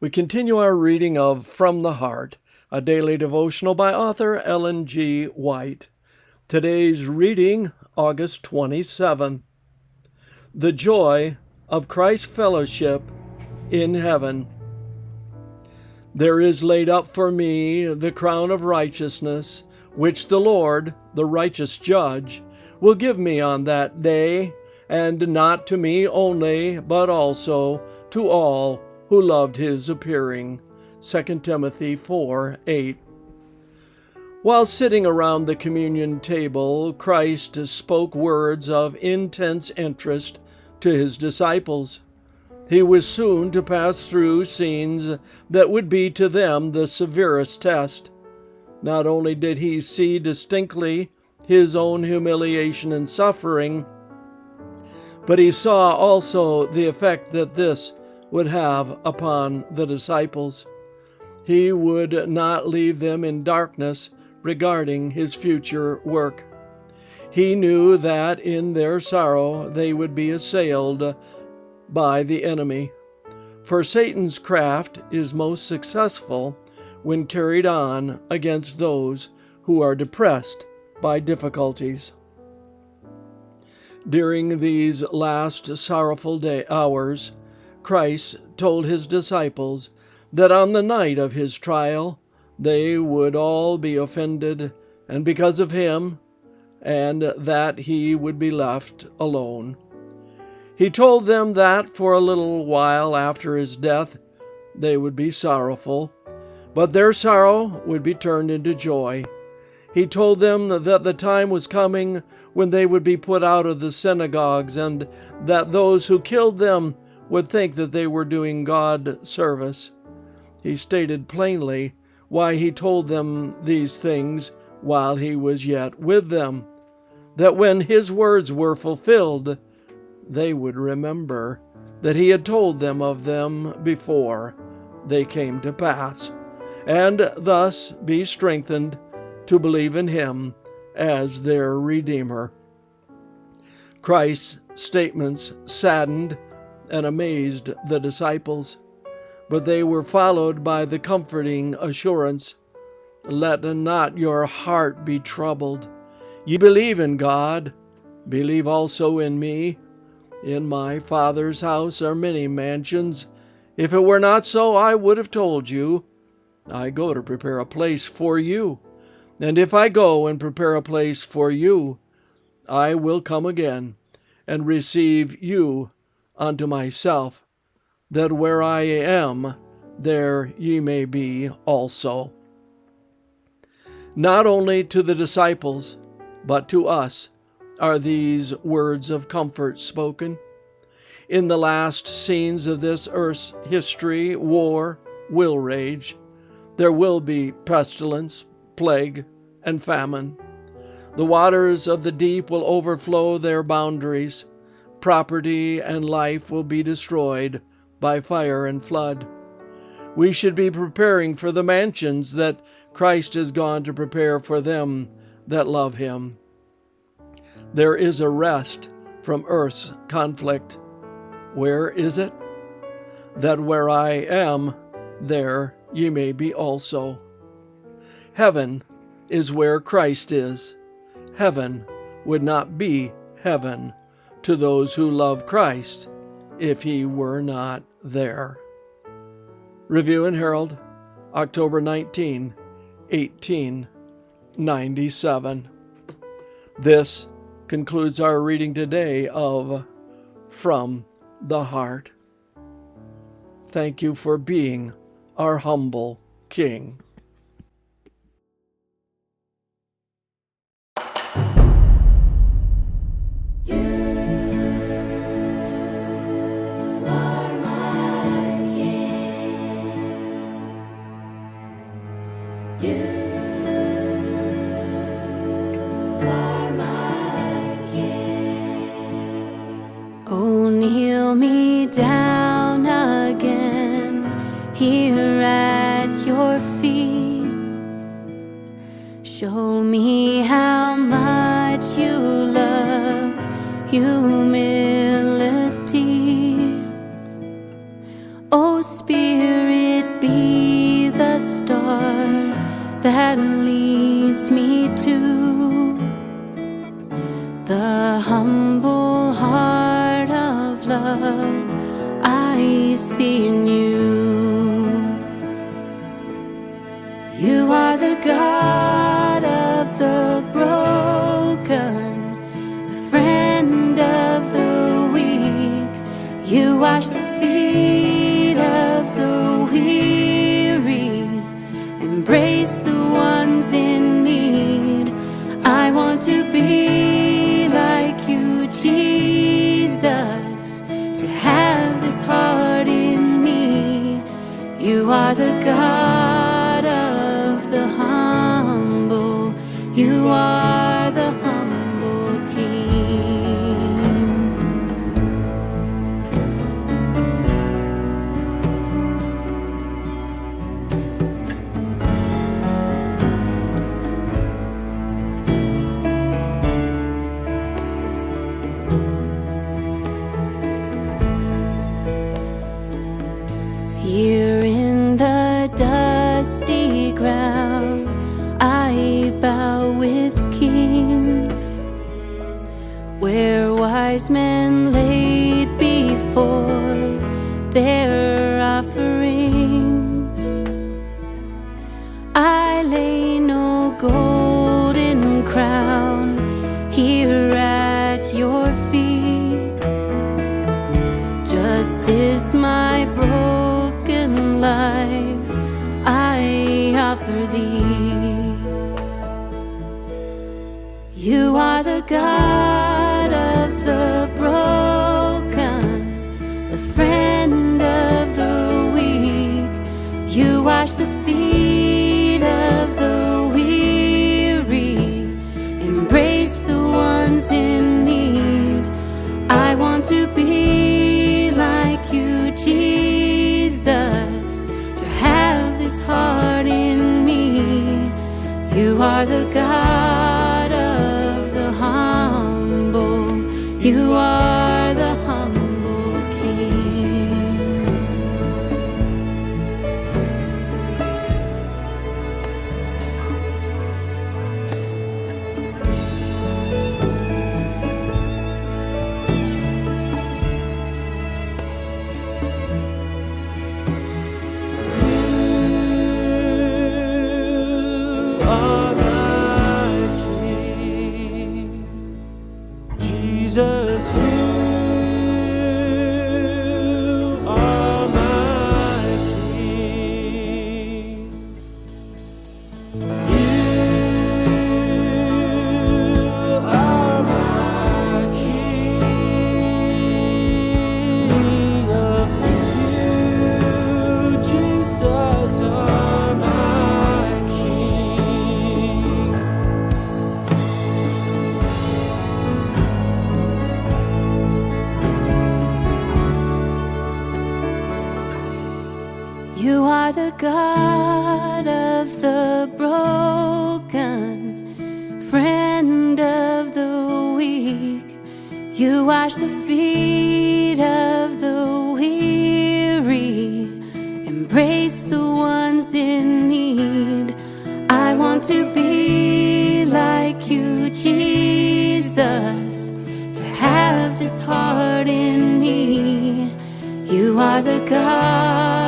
We continue our reading of From the Heart, a daily devotional by author Ellen G. White. Today's reading, August 27. The Joy of Christ's Fellowship in Heaven. There is laid up for me the crown of righteousness, which the Lord, the righteous judge, will give me on that day, and not to me only, but also to all who loved his appearing. 2 Timothy 4:8. While sitting around the communion table, Christ spoke words of intense interest to his disciples. He was soon to pass through scenes that would be to them the severest test. Not only did he see distinctly his own humiliation and suffering, but he saw also the effect that this would have upon the disciples. He would not leave them in darkness regarding his future work. He knew that in their sorrow they would be assailed by the enemy. For Satan's craft is most successful when carried on against those who are depressed by difficulties. During these last sorrowful hours, Christ told his disciples that on the night of his trial they would all be offended, and because of him, and that he would be left alone. He told them that for a little while after his death they would be sorrowful, but their sorrow would be turned into joy. He told them that the time was coming when they would be put out of the synagogues, and that those who killed them would think that they were doing God service. He stated plainly why he told them these things while he was yet with them, that when his words were fulfilled, they would remember that he had told them of them before they came to pass, and thus be strengthened to believe in him as their Redeemer. Christ's statements saddened and amazed the disciples, but they were followed by the comforting assurance, "Let not your heart be troubled. Ye believe in God, believe also in me. In my Father's house are many mansions. If it were not so, I would have told you. I go to prepare a place for you. And if I go and prepare a place for you, I will come again and receive you unto myself, that where I am, there ye may be also." Not only to the disciples, but to us are these words of comfort spoken. In the last scenes of this earth's history, war will rage. There will be pestilence, plague, and famine. The waters of the deep will overflow their boundaries. Property and life will be destroyed by fire and flood. We should be preparing for the mansions that Christ is gone to prepare for them that love him. There is a rest from earth's conflict. Where is it? That where I am, there ye may be also. Heaven is where Christ is. Heaven would not be heaven to those who love Christ if he were not there. Review and Herald, October 19, 1897. This concludes our reading today of From the Heart. Thank you for being our humble King. Oh, kneel me down again here at your feet. Show me how much you love humility. Oh, Spirit, that leads me to the humble heart of love I see in you. You are the God of the broken, the friend of the weak. You wash the feet of the weary, embrace the ones in need. I want to be like you, Jesus, to have this heart in me. You are the God of the humble. You are the humble King. Here in the dusty ground, I bow with kings, where wise men laid before their offerings. I lay no golden crown here at your feet, just this my broken life I offer thee. You are the God of the broken, the friend of the weak. You wash the feet of the weary, embrace the ones in need. I want to be like you, Jesus, to have this heart in me. You are the God of the humble. You are the humble King. You are my King, Jesus. You are my King. You are my King. You, Jesus, are my King. You are the God of the broken, friend of the weak. You wash the feet of the weary, embrace the ones in need. I want to be like you, Jesus, to have this heart in me. You are the God